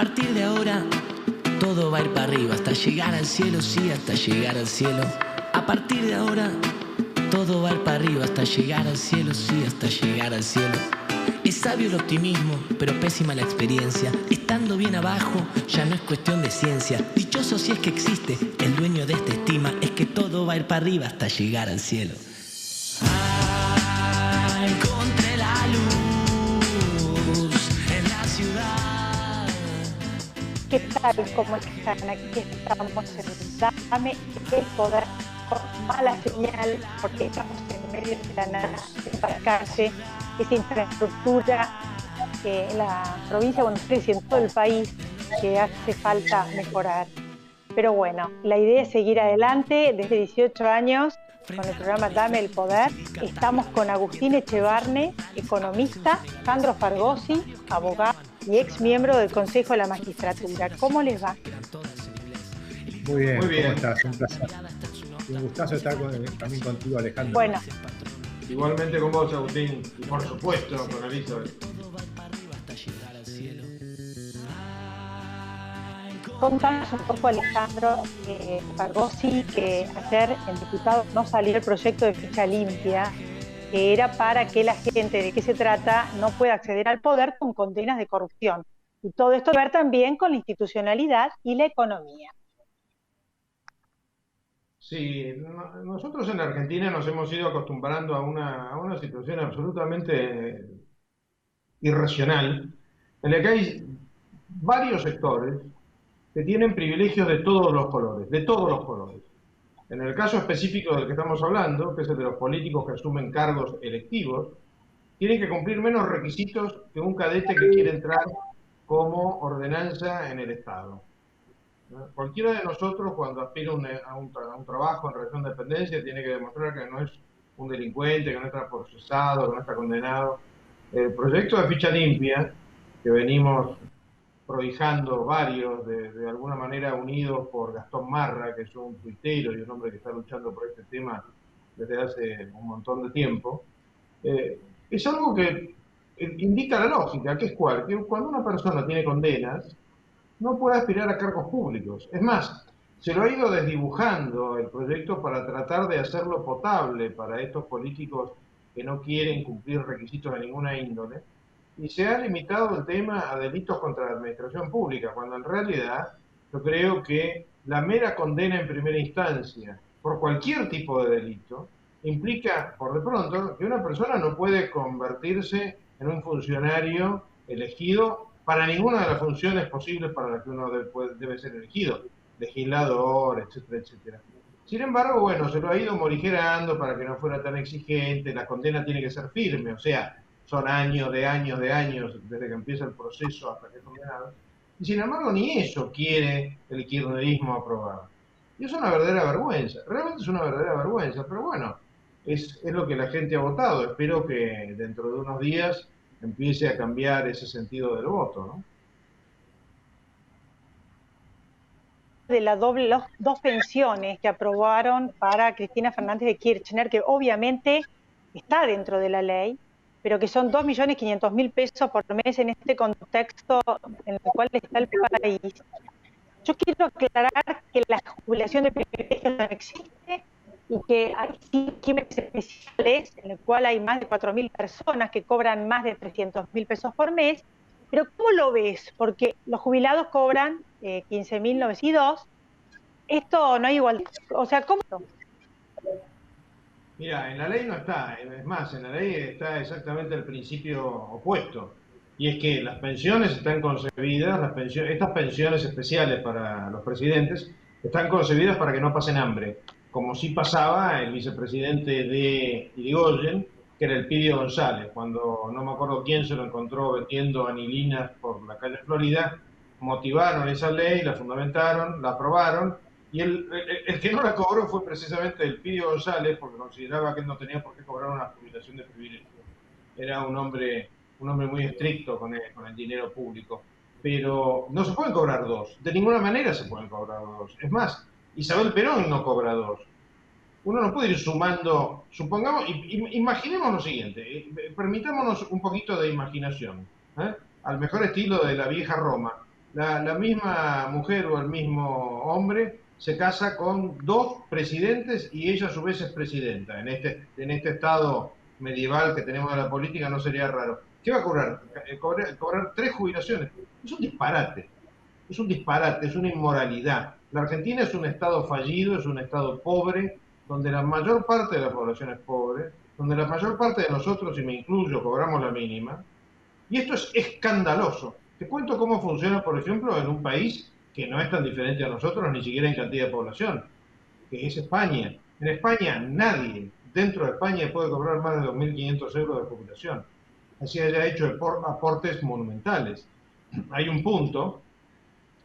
partir de ahora todo va a ir para arriba, hasta llegar al cielo, sí, hasta llegar al cielo. A partir de ahora todo va a ir para arriba, hasta llegar al cielo, sí, hasta llegar al cielo. Es sabio el optimismo, pero pésima la experiencia. Estando bien abajo, ya no es cuestión de ciencia. Dichoso si es que existe, el dueño de esta estima es que todo va a ir para arriba hasta llegar al cielo. Encontré la luz en la ciudad. ¿Qué tal? ¿Cómo están? Aquí estamos en Dame el Poder con mala señal, porque estamos en medio de la nada, en la calle, esa infraestructura en la provincia de Buenos Aires y en todo el país que hace falta mejorar. Pero bueno, la idea es seguir adelante. Desde 18 años, con el programa Dame el Poder, estamos con Agustín Echevarne, economista, Sandro Fargosi, abogado y ex miembro del Consejo de la Magistratura. ¿Cómo les va? Muy bien, Muy bien. ¿cómo estás? Un placer. Un gustazo estar también contigo, Alejandro. Bueno, Igualmente con vos, Agustín, y por supuesto con Elizabeth. contanos un poco, Alejandro Fargosi, que ayer en Diputados no salió el proyecto de ficha limpia, que era para que la gente de qué se trata no pueda acceder al poder con condenas de corrupción. Y todo esto tiene que ver también con la institucionalidad y la economía. Sí, nosotros en la Argentina nos hemos ido acostumbrando a una situación absolutamente irracional, en la que hay varios sectores que tienen privilegios de todos los colores, de todos los colores. En el caso específico del que estamos hablando, que es el de los políticos que asumen cargos electivos, tienen que cumplir menos requisitos que un cadete que quiere entrar como ordenanza en el Estado. Cualquiera de nosotros, cuando aspira a un trabajo en relación de dependencia, tiene que demostrar que no es un delincuente, que no está procesado, que no está condenado. El proyecto de ficha limpia, que venimos prohijando varios, de alguna manera unidos por Gastón Marra, que es un tuitero y un hombre que está luchando por este tema desde hace un montón de tiempo, es algo que indica la lógica, que es cuál, que cuando una persona tiene condenas, no puede aspirar a cargos públicos. Es más, se lo ha ido desdibujando el proyecto para tratar de hacerlo potable para estos políticos que no quieren cumplir requisitos de ninguna índole, y se ha limitado el tema a delitos contra la administración pública, cuando en realidad yo creo que la mera condena en primera instancia por cualquier tipo de delito implica, por de pronto, que una persona no puede convertirse en un funcionario elegido para ninguna de las funciones posibles para las que uno debe ser elegido, legislador, etcétera, etcétera. Sin embargo, bueno, se lo ha ido morigerando para que no fuera tan exigente, la condena tiene que ser firme, o sea, son años de años de años desde que empieza el proceso hasta que es condenado, y sin embargo ni eso quiere el kirchnerismo aprobar. Y es una verdadera vergüenza, realmente es una verdadera vergüenza, pero bueno, es lo que la gente ha votado. Espero que dentro de unos días empiece a cambiar ese sentido del voto, ¿no? De las dos pensiones que aprobaron para Cristina Fernández de Kirchner, que obviamente está dentro de la ley, pero que son 2.500.000 pesos por mes en este contexto en el cual está el país. Yo quiero aclarar que la jubilación de privilegio no existe y que hay regímenes especiales en el cual hay más de 4.000 personas que cobran más de 300.000 pesos por mes. Pero ¿cómo lo ves? Porque los jubilados cobran 15.902. Esto no hay igualdad. O sea, ¿cómo? Mira, en la ley no está, es más, en la ley está exactamente el principio opuesto, y es que las pensiones están concebidas, estas pensiones especiales para los presidentes, están concebidas para que no pasen hambre, como sí pasaba el vicepresidente de Irigoyen, que era el Pidio González, cuando no me acuerdo quién se lo encontró vendiendo anilinas por la calle Florida, motivaron esa ley, la fundamentaron, la aprobaron, y el que no la cobró fue precisamente el Pidio González, porque consideraba que él no tenía por qué cobrar una jubilación de privilegio. Era un hombre muy estricto con el dinero público. Pero no se pueden cobrar dos. De ninguna manera se pueden cobrar dos. Es más, Isabel Perón no cobra dos. Uno no puede ir sumando, supongamos, imaginemos lo siguiente, permitámonos un poquito de imaginación, ¿eh? Al mejor estilo de la vieja Roma. la misma mujer o el mismo hombre se casa con dos presidentes y ella a su vez es presidenta. En este estado medieval que tenemos de la política no sería raro. ¿Qué va a cobrar? Cobrar 3 jubilaciones. Es un disparate. Es un disparate, es una inmoralidad. La Argentina es un estado fallido, es un estado pobre, donde la mayor parte de la población es pobre, donde la mayor parte de nosotros, y me incluyo, cobramos la mínima. Y esto es escandaloso. Te cuento cómo funciona, por ejemplo, en un país que no es tan diferente a nosotros, ni siquiera en cantidad de población, que es España. En España nadie dentro de España puede cobrar más de 2.500 euros de jubilación. Así haya hecho aportes monumentales. Hay un punto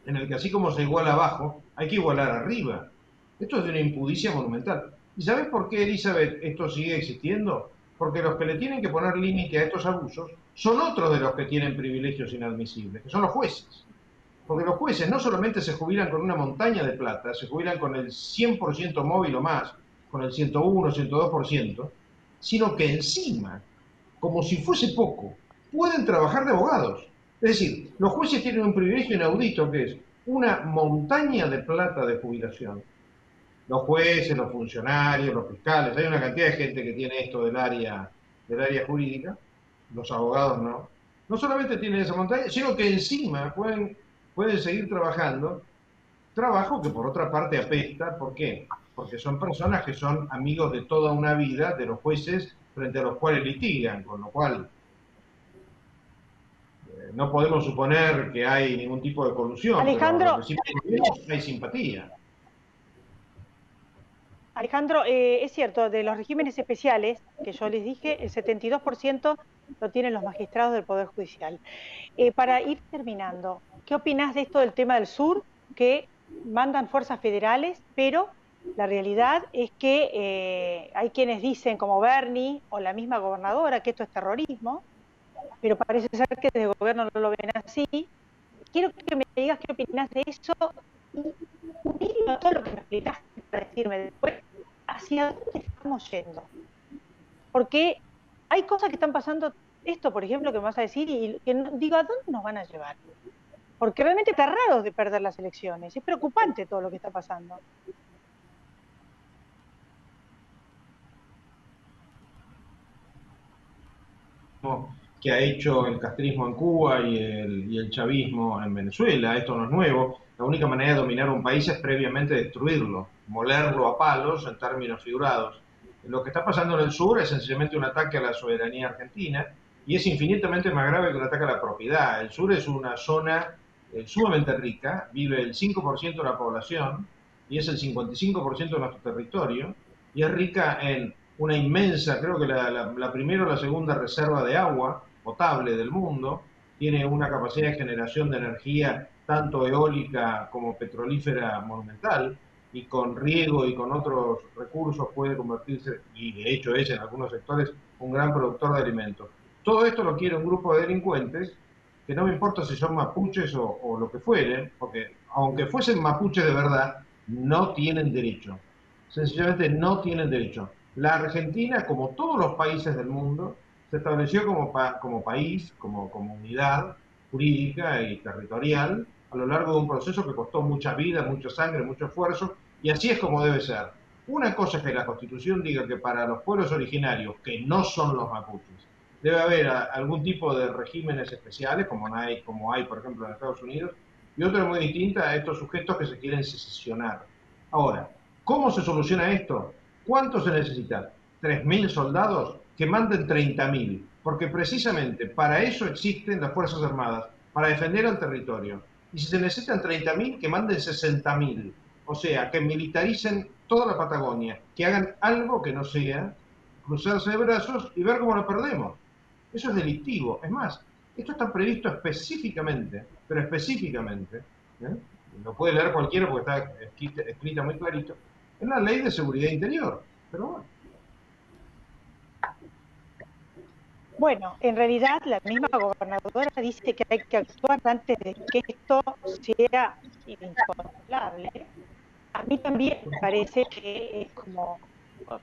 en el que así como se iguala abajo, hay que igualar arriba. Esto es de una impudicia monumental. ¿Y sabes por qué, Elizabeth, esto sigue existiendo? Porque los que le tienen que poner límite a estos abusos son otros de los que tienen privilegios inadmisibles, que son los jueces. Porque los jueces no solamente se jubilan con una montaña de plata, se jubilan con el 100% móvil o más, con el 101, 102%, sino que encima, como si fuese poco, pueden trabajar de abogados. Es decir, los jueces tienen un privilegio inaudito que es una montaña de plata de jubilación. Los jueces, los funcionarios, los fiscales, hay una cantidad de gente que tiene esto del área jurídica, los abogados no. No solamente tienen esa montaña, sino que encima pueden seguir trabajando, trabajo que por otra parte apesta. ¿Por qué? Porque son personas que son amigos de toda una vida de los jueces frente a los cuales litigan, con lo cual no podemos suponer que hay ningún tipo de colusión, pero lo Alejandro, que sí podemos hay simpatía. Alejandro, es cierto, de los regímenes especiales que yo les dije, el 72% lo tienen los magistrados del Poder Judicial. Para ir terminando, ¿qué opinás de esto del tema del sur? Que mandan fuerzas federales, pero la realidad es que hay quienes dicen, como Bernie o la misma gobernadora, que esto es terrorismo, pero parece ser que desde el gobierno no lo ven así. Quiero que me digas qué opinás de eso y unirlo a todo lo que me explicaste para decirme después hacia dónde estamos yendo. Porque hay cosas que están pasando, esto por ejemplo que me vas a decir, y que digo, ¿a dónde nos van a llevar? Porque realmente está raro de perder las elecciones, es preocupante todo lo que está pasando. Que ha hecho el castrismo en Cuba y el chavismo en Venezuela. Esto no es nuevo. La única manera de dominar un país es previamente destruirlo, molerlo a palos en términos figurados. Lo que está pasando en el sur es sencillamente un ataque a la soberanía argentina y es infinitamente más grave que un ataque a la propiedad. El sur es una zona sumamente rica, vive el 5% de la población y es el 55% de nuestro territorio, y es rica en una inmensa, creo que la primera o la segunda reserva de agua potable del mundo, tiene una capacidad de generación de energía tanto eólica como petrolífera monumental, y con riego y con otros recursos puede convertirse, y de hecho es en algunos sectores, un gran productor de alimentos. Todo esto lo quiere un grupo de delincuentes que no me importa si son mapuches o lo que fueren, porque aunque fuesen mapuches de verdad, no tienen derecho. Sencillamente no tienen derecho. La Argentina, como todos los países del mundo, se estableció como país, como comunidad jurídica y territorial, a lo largo de un proceso que costó mucha vida, mucha sangre, mucho esfuerzo, y así es como debe ser. Una cosa es que la Constitución diga que para los pueblos originarios, que no son los mapuches, debe haber algún tipo de regímenes especiales, como hay, por ejemplo, en Estados Unidos, y otra muy distinta a estos sujetos que se quieren secesionar. Ahora, ¿cómo se soluciona esto? ¿Cuánto se necesita? ¿3.000 soldados? Que manden 30.000, porque precisamente para eso existen las Fuerzas Armadas, para defender el territorio. Y si se necesitan 30.000, que manden 60.000. O sea, que militaricen toda la Patagonia, que hagan algo que no sea cruzarse de brazos y ver cómo lo perdemos. Eso es delictivo. Es más, esto está previsto específicamente, pero específicamente, ¿eh? Lo puede leer cualquiera porque está escrita muy clarito, en la Ley de Seguridad Interior. Pero bueno. Bueno, en realidad la misma gobernadora dice que hay que actuar antes de que esto sea incontrolable. A mí también me parece que es como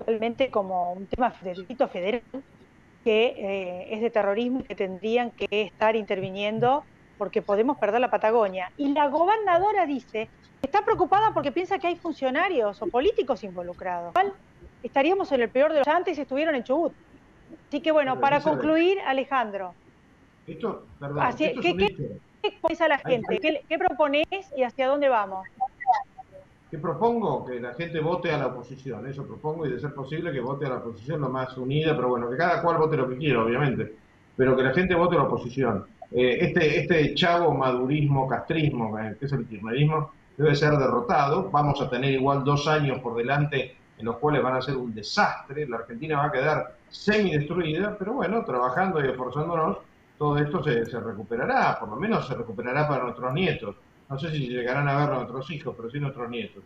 realmente como un tema de delito federal que es de terrorismo y que tendrían que estar interviniendo porque podemos perder la Patagonia. Y la gobernadora dice que está preocupada porque piensa que hay funcionarios o políticos involucrados. Estaríamos en el peor de los... Antes estuvieron en Chubut. Así que bueno, para concluir, Alejandro. Esto ¿Qué propones a la gente? ¿Qué proponés y hacia dónde vamos? ¿Qué propongo? Que la gente vote a la oposición. Eso propongo, y de ser posible que vote a la oposición lo más unida, pero bueno, que cada cual vote lo que quiera, obviamente. Pero que la gente vote a la oposición. Este chavo madurismo, castrismo, que es el kirchnerismo, debe ser derrotado. Vamos a tener igual 2 años por delante en los cuales van a ser un desastre. La Argentina va a quedar semi-destruida, pero bueno, trabajando y esforzándonos, todo esto se recuperará, por lo menos se recuperará para nuestros nietos. No sé si llegarán a ver a nuestros hijos, pero sí nuestros nietos.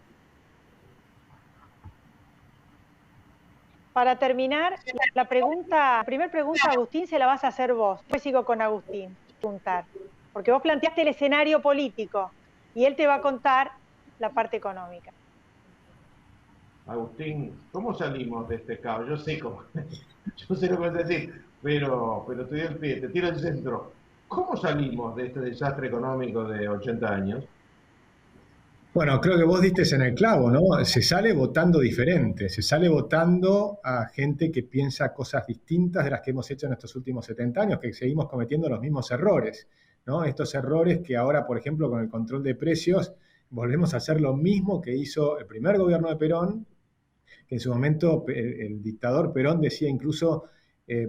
Para terminar, la primera pregunta, Agustín, se la vas a hacer vos. Después sigo con Agustín, porque vos planteaste el escenario político y él te va a contar la parte económica. Agustín, ¿cómo salimos de este caos? Yo sé lo que vas a decir, pero te doy el pie, te tiro el centro. ¿Cómo salimos de este desastre económico de 80 años? Bueno, creo que vos diste en el clavo, ¿no? Se sale votando diferente, se sale votando a gente que piensa cosas distintas de las que hemos hecho en estos últimos 70 años, que seguimos cometiendo los mismos errores, ¿no? Estos errores que ahora, por ejemplo, con el control de precios, volvemos a hacer lo mismo que hizo el primer gobierno de Perón, que en su momento el dictador Perón decía incluso,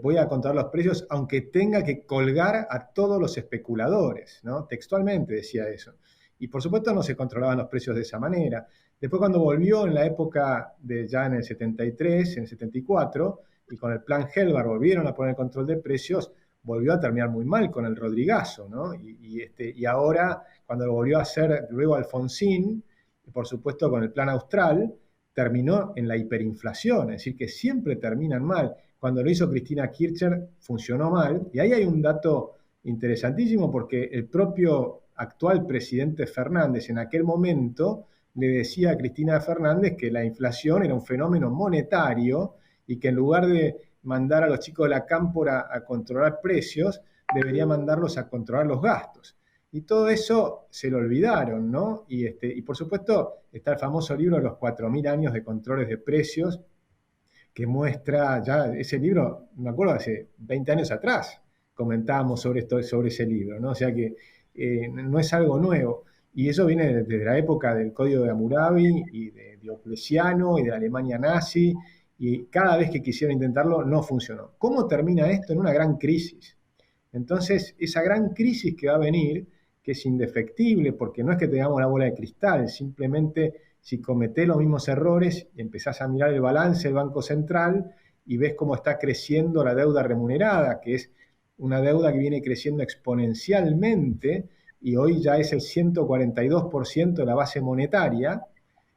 voy a controlar los precios aunque tenga que colgar a todos los especuladores, ¿no? Textualmente decía eso. Y por supuesto no se controlaban los precios de esa manera. Después cuando volvió en la época ya en el 73, en el 74, y con el plan Helvar volvieron a poner control de precios, volvió a terminar muy mal con el Rodrigazo, ¿no? Y ahora, cuando lo volvió a hacer luego Alfonsín, por supuesto con el plan Austral, terminó en la hiperinflación, es decir, que siempre terminan mal. Cuando lo hizo Cristina Kirchner funcionó mal, y ahí hay un dato interesantísimo porque el propio actual presidente Fernández en aquel momento le decía a Cristina Fernández que la inflación era un fenómeno monetario y que en lugar de mandar a los chicos de la cámpora a controlar precios, debería mandarlos a controlar los gastos. Y todo eso se lo olvidaron, ¿no? Y por supuesto está el famoso libro de los 4.000 años de controles de precios, que muestra ya ese libro, me acuerdo hace 20 años atrás, comentábamos sobre ese libro, ¿no? O sea que no es algo nuevo. Y eso viene desde la época del Código de Hammurabi y de Diocleciano y de la Alemania nazi, y cada vez que quisieron intentarlo no funcionó. ¿Cómo termina esto? En una gran crisis. Entonces, esa gran crisis que va a venir, que es indefectible, porque no es que tengamos la bola de cristal, simplemente si cometés los mismos errores, empezás a mirar el balance del Banco Central y ves cómo está creciendo la deuda remunerada, que es una deuda que viene creciendo exponencialmente y hoy ya es el 142% de la base monetaria.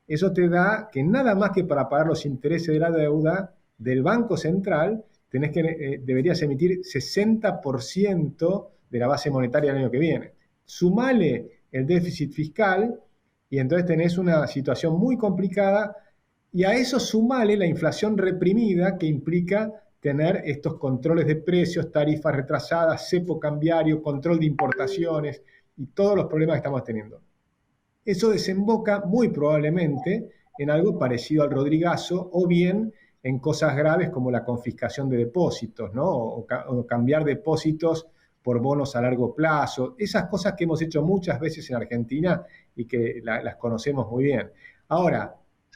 Eso te da que nada más que para pagar los intereses de la deuda del Banco Central deberías emitir 60% de la base monetaria el año que viene. Sumale el déficit fiscal y entonces tenés una situación muy complicada, y a eso sumale la inflación reprimida que implica tener estos controles de precios, tarifas retrasadas, cepo cambiario, control de importaciones y todos los problemas que estamos teniendo. Eso desemboca muy probablemente en algo parecido al Rodrigazo, o bien en cosas graves como la confiscación de depósitos, ¿no? O cambiar depósitos por bonos a largo plazo, esas cosas que hemos hecho muchas veces en Argentina y que las conocemos muy bien. Ahora,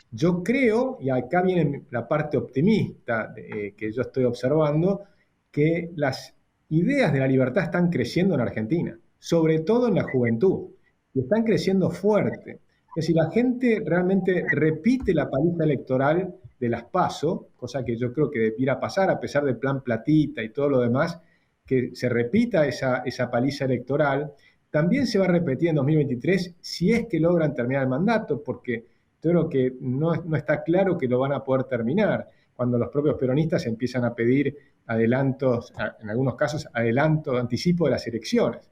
yo creo, y acá viene la parte optimista que yo estoy observando, que las ideas de la libertad están creciendo en Argentina, sobre todo en la juventud, y están creciendo fuerte. Es decir, la gente realmente repite la paliza electoral de las PASO, cosa que yo creo que debiera pasar a pesar del plan Platita y todo lo demás, que se repita esa paliza electoral. También se va a repetir en 2023 si es que logran terminar el mandato, porque yo creo que no está claro que lo van a poder terminar, cuando los propios peronistas empiezan a pedir adelantos, en algunos casos anticipo de las elecciones.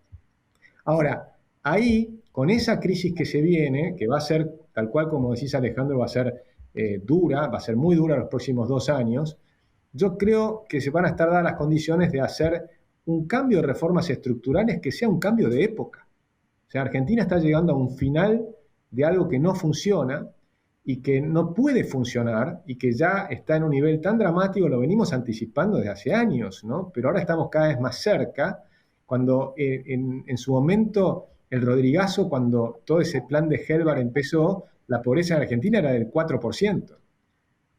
Ahora, ahí, con esa crisis que se viene, que va a ser, tal cual como decís Alejandro, va a ser dura, va a ser muy dura los próximos 2 años, yo creo que se van a estar dadas las condiciones de hacer un cambio de reformas estructurales que sea un cambio de época. O sea, Argentina está llegando a un final de algo que no funciona y que no puede funcionar y que ya está en un nivel tan dramático, lo venimos anticipando desde hace años, ¿no? Pero ahora estamos cada vez más cerca, cuando en su momento el Rodrigazo, cuando todo ese plan de Helvar empezó, la pobreza en Argentina era del 4%.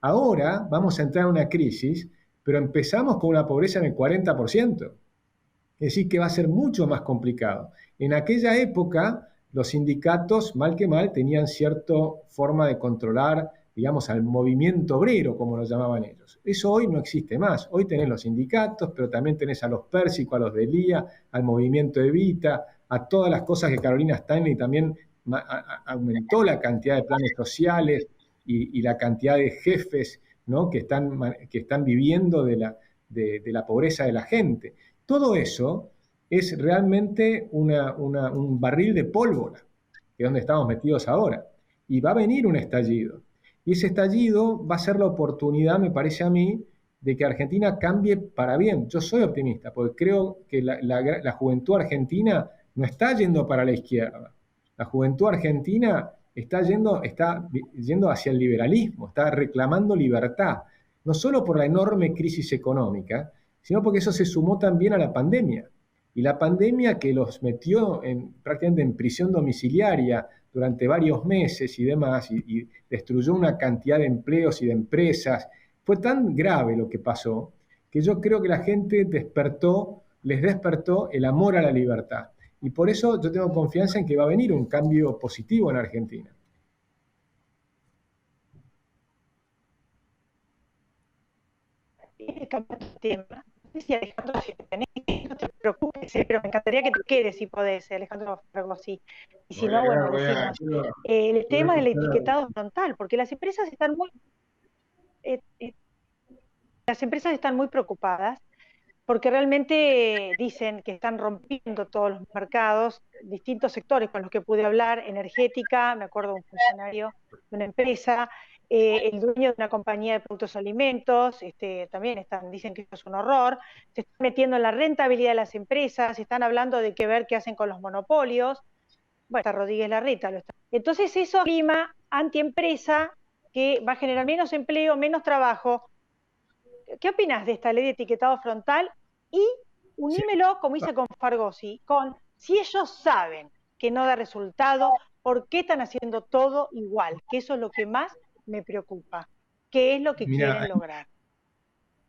Ahora vamos a entrar en una crisis, pero empezamos con una pobreza en el 40%. Es decir, que va a ser mucho más complicado. En aquella época, los sindicatos, mal que mal, tenían cierta forma de controlar, digamos, al movimiento obrero, como lo llamaban ellos. Eso hoy no existe más. Hoy tenés los sindicatos, pero también tenés a los Pérsicos, a los de Lía, al movimiento Evita, a todas las cosas que Carolina Stanley también aumentó la cantidad de planes sociales y la cantidad de jefes, ¿no?, que están viviendo de la pobreza de la gente. Todo eso es realmente un barril de pólvora, que es donde estamos metidos ahora. Y va a venir un estallido. Y ese estallido va a ser la oportunidad, me parece a mí, de que Argentina cambie para bien. Yo soy optimista, porque creo que la juventud argentina no está yendo para la izquierda. La juventud argentina está yendo hacia el liberalismo, está reclamando libertad, no solo por la enorme crisis económica, sino porque eso se sumó también a la pandemia. Y la pandemia que los metió prácticamente en prisión domiciliaria durante varios meses y demás, y destruyó una cantidad de empleos y de empresas, fue tan grave lo que pasó, que yo creo que la gente les despertó el amor a la libertad. Y por eso yo tengo confianza en que va a venir un cambio positivo en Argentina. Cambiando de tema. No sé si Alejandro, si tenés, no te preocupes, pero me encantaría que te quedes si podés, Alejandro Fragosi. Y si no, bueno, decimos. El tema del etiquetado frontal, porque las empresas están muy preocupadas porque realmente dicen que están rompiendo todos los mercados, distintos sectores con los que pude hablar, energética, me acuerdo de un funcionario de una empresa, el dueño de una compañía de productos alimentos, también dicen que esto es un horror, se están metiendo en la rentabilidad de las empresas, están hablando de ver qué hacen con los monopolios. Bueno, está Rodríguez Larreta. Entonces eso clima antiempresa que va a generar menos empleo, menos trabajo. ¿Qué opinas de esta ley de etiquetado frontal? Y unímelo, como hice con Fragosi, con si ellos saben que no da resultado, ¿por qué están haciendo todo igual? Que eso es lo que más me preocupa. ¿Qué es lo que quieren lograr?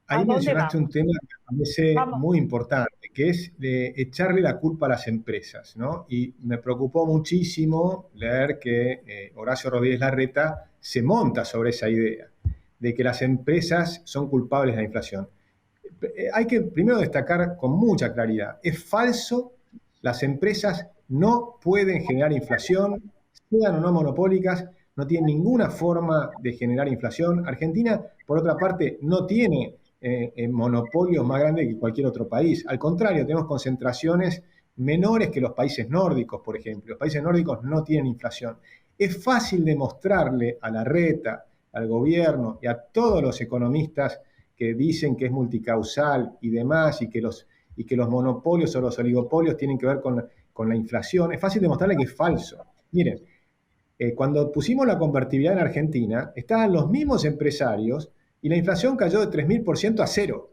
Ahí mencionaste un tema que me parece muy importante, que es de echarle la culpa a las empresas, ¿no? Y me preocupó muchísimo leer que Horacio Rodríguez Larreta se monta sobre esa idea de que las empresas son culpables de la inflación. Hay que primero destacar con mucha claridad, es falso, las empresas no pueden generar inflación, sean o no monopólicas, no tienen ninguna forma de generar inflación. Argentina, por otra parte, no tiene monopolios más grandes que cualquier otro país. Al contrario, tenemos concentraciones menores que los países nórdicos, por ejemplo. Los países nórdicos no tienen inflación. Es fácil demostrarle a Larreta, al gobierno y a todos los economistas que dicen que es multicausal y demás, y que los monopolios o los oligopolios tienen que ver con la inflación, es fácil demostrarle que es falso. Miren, cuando pusimos la convertibilidad en Argentina, estaban los mismos empresarios y la inflación cayó de 3.000% a cero,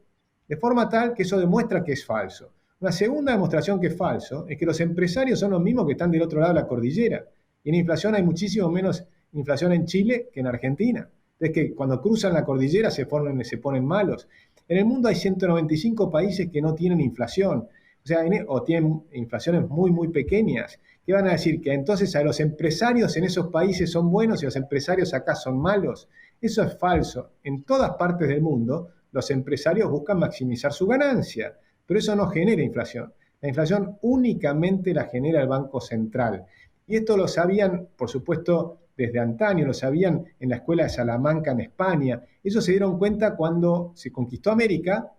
de forma tal que eso demuestra que es falso. Una segunda demostración que es falso es que los empresarios son los mismos que están del otro lado de la cordillera, y en inflación hay muchísimo menos inflación en Chile que en Argentina. Es que cuando cruzan la cordillera se ponen malos. En el mundo hay 195 países que no tienen inflación, o tienen inflaciones muy, muy pequeñas. ¿Qué van a decir? Que entonces a los empresarios en esos países son buenos y los empresarios acá son malos. Eso es falso. En todas partes del mundo los empresarios buscan maximizar su ganancia, pero eso no genera inflación. La inflación únicamente la genera el Banco Central. Y esto lo sabían, por supuesto, desde antaño, lo sabían en la escuela de Salamanca en España. Ellos se dieron cuenta cuando se conquistó América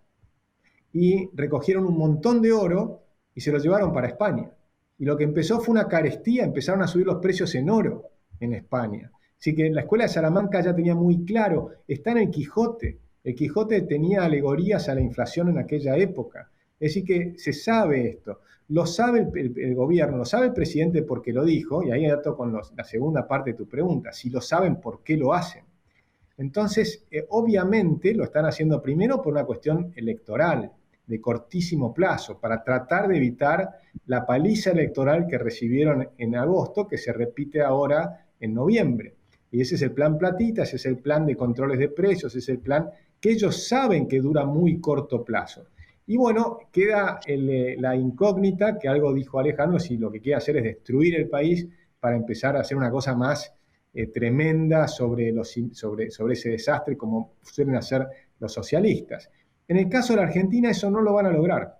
y recogieron un montón de oro y se lo llevaron para España. Y lo que empezó fue una carestía, empezaron a subir los precios en oro en España. Así que la escuela de Salamanca ya tenía muy claro, está en el Quijote. El Quijote tenía alegorías a la inflación en aquella época. Es decir, que se sabe esto. Lo sabe el gobierno, lo sabe el presidente porque lo dijo, y ahí dato con la segunda parte de tu pregunta, si lo saben, ¿por qué lo hacen? Entonces, obviamente lo están haciendo primero por una cuestión electoral, de cortísimo plazo, para tratar de evitar la paliza electoral que recibieron en agosto, que se repite ahora en noviembre. Y ese es el plan Platita, ese es el plan de controles de precios, ese es el plan que ellos saben que dura muy corto plazo. Y bueno, queda la incógnita, que algo dijo Alejandro, si lo que quiere hacer es destruir el país para empezar a hacer una cosa más tremenda sobre ese desastre, como suelen hacer los socialistas. En el caso de la Argentina eso no lo van a lograr,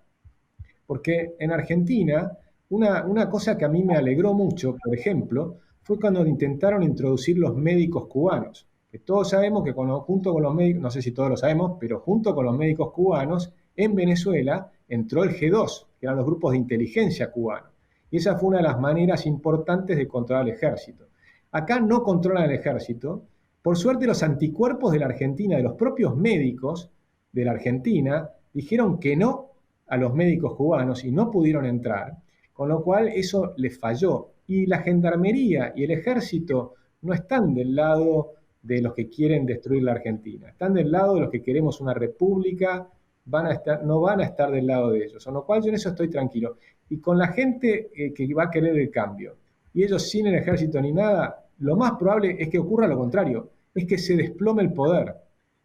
porque en Argentina una cosa que a mí me alegró mucho, por ejemplo, fue cuando intentaron introducir los médicos cubanos, que todos sabemos que junto con los médicos, no sé si todos lo sabemos, pero junto con los médicos cubanos, en Venezuela entró el G2, que eran los grupos de inteligencia cubanos. Y esa fue una de las maneras importantes de controlar el ejército. Acá no controlan el ejército. Por suerte los anticuerpos de la Argentina, de los propios médicos de la Argentina, dijeron que no a los médicos cubanos y no pudieron entrar, con lo cual eso les falló. Y la gendarmería y el ejército no están del lado de los que quieren destruir la Argentina, están del lado de los que queremos una república, no van a estar del lado de ellos, con lo cual yo en eso estoy tranquilo. Y con la gente que va a querer el cambio, y ellos sin el ejército ni nada, lo más probable es que ocurra lo contrario, es que se desplome el poder,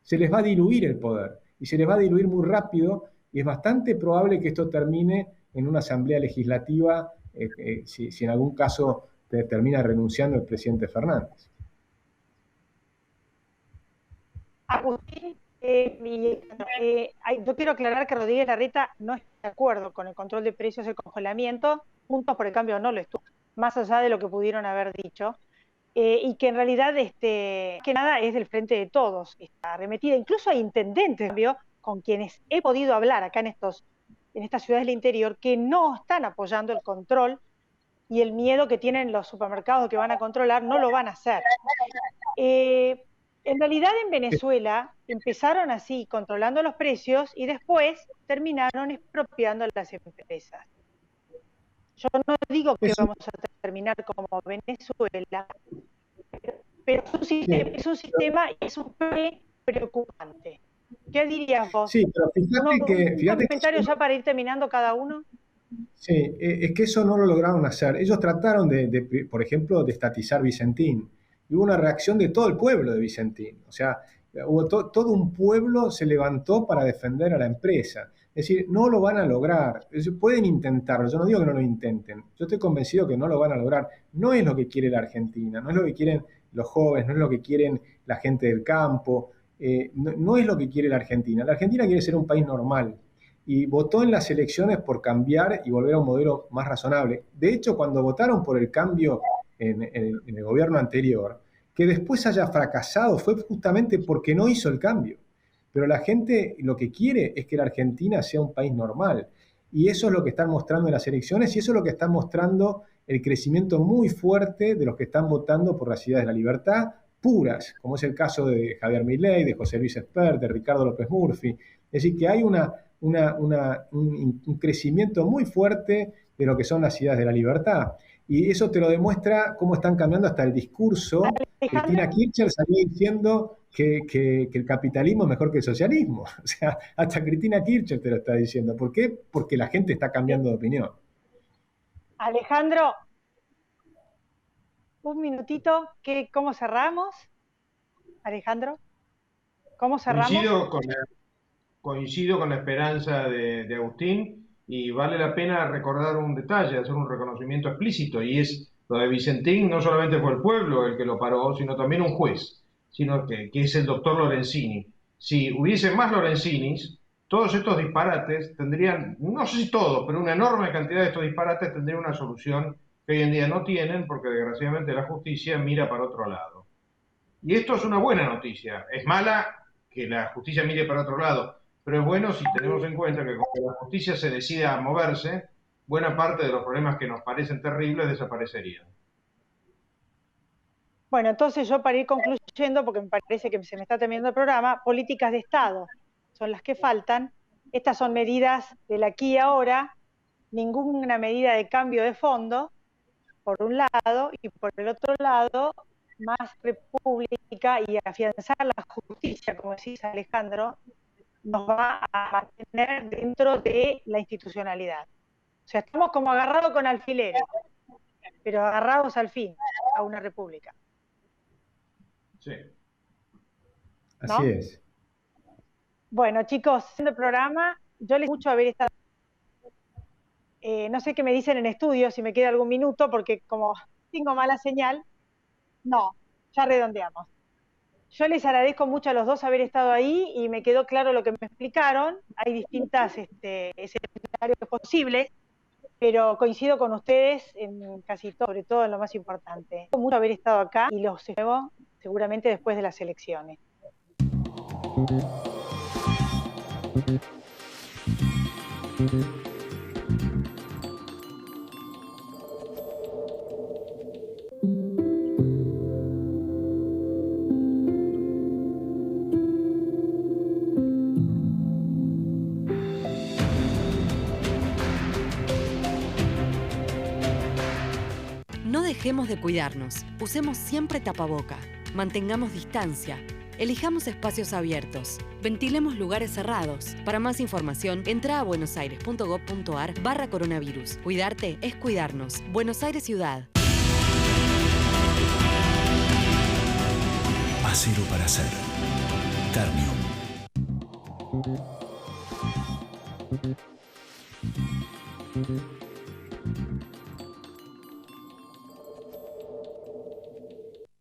se les va a diluir el poder, y se les va a diluir muy rápido, y es bastante probable que esto termine en una asamblea legislativa, si en algún caso termina renunciando el presidente Fernández. Agustín, yo quiero aclarar que Rodríguez Larreta no está de acuerdo con el control de precios y el congelamiento. Juntos por el Cambio no lo estuvo, más allá de lo que pudieron haber dicho, y que en realidad que nada es del Frente de Todos, está arremetida. Incluso hay intendentes con quienes he podido hablar acá en estas ciudades del interior que no están apoyando el control, y el miedo que tienen los supermercados que van a controlar no lo van a hacer. En realidad en Venezuela empezaron así, controlando los precios, y después terminaron expropiando a las empresas. Yo no digo que vamos a terminar como Venezuela, pero es un sistema y es un preocupante. ¿Qué dirías vos? Sí, pero fíjate ¿Un comentario ya para ir terminando cada uno? Sí, es que eso no lo lograron hacer. Ellos trataron por ejemplo, de estatizar Vicentín. Y hubo una reacción de todo el pueblo de Vicentín. O sea, todo un pueblo se levantó para defender a la empresa. Es decir, no lo van a lograr. Pueden intentarlo, yo no digo que no lo intenten. Yo estoy convencido que no lo van a lograr. No es lo que quiere la Argentina, no es lo que quieren los jóvenes, no es lo que quieren la gente del campo. No es lo que quiere la Argentina. La Argentina quiere ser un país normal. Y votó en las elecciones por cambiar y volver a un modelo más razonable. De hecho, cuando votaron por el cambio en el gobierno anterior, que después haya fracasado fue justamente porque no hizo el cambio. Pero la gente lo que quiere es que la Argentina sea un país normal. Y eso es lo que están mostrando en las elecciones, y eso es lo que está mostrando el crecimiento muy fuerte de los que están votando por las ideas de la libertad puras, como es el caso de Javier Milei, de José Luis Espert, de Ricardo López Murphy. Es decir, que hay un crecimiento muy fuerte de lo que son las ideas de la libertad. Y eso te lo demuestra cómo están cambiando hasta el discurso. Cristina Kirchner salió diciendo que el capitalismo es mejor que el socialismo. O sea, hasta Cristina Kirchner te lo está diciendo. ¿Por qué? Porque la gente está cambiando de opinión. Alejandro, un minutito, ¿cómo cerramos? Alejandro, ¿cómo cerramos? Coincido con la esperanza de Agustín, y vale la pena recordar un detalle, hacer un reconocimiento explícito, y es lo de Vicentín. No solamente fue el pueblo el que lo paró, sino también un juez, sino que es el doctor Lorenzini. Si hubiese más Lorenzinis, todos estos disparates tendrían, no sé si todos, pero una enorme cantidad de estos disparates tendrían una solución que hoy en día no tienen, porque desgraciadamente la justicia mira para otro lado. Y esto es una buena noticia. Es mala que la justicia mire para otro lado, pero es bueno si tenemos en cuenta que cuando la justicia se decide a moverse, buena parte de los problemas que nos parecen terribles desaparecerían. Bueno, entonces yo, para ir concluyendo, porque me parece que se me está terminando el programa, políticas de Estado son las que faltan, Estas son medidas del aquí y ahora, ninguna medida de cambio de fondo, por un lado, y por el otro lado, más república y afianzar la justicia, como decís Alejandro, nos va a mantener dentro de la institucionalidad. O sea, estamos como agarrados con alfileres, pero agarrados al fin a una república. Sí. ¿No? Así es. Bueno, chicos, en el programa, yo les mucho haber estado. No sé qué me dicen en estudio, si me queda algún minuto, porque como tengo mala señal, no, ya redondeamos. Yo les agradezco mucho a los dos haber estado ahí y me quedó claro lo que me explicaron. Hay distintas escenarios posibles, pero coincido con ustedes en casi todo, sobre todo en lo más importante. Mucho haber estado acá y los veo seguramente después de las elecciones. No dejemos de cuidarnos. Usemos siempre tapaboca. Mantengamos distancia. Elijamos espacios abiertos. Ventilemos lugares cerrados. Para más información, entra a buenosaires.gov.ar/coronavirus. Cuidarte es cuidarnos. Buenos Aires Ciudad. Acero para hacer. Ternium.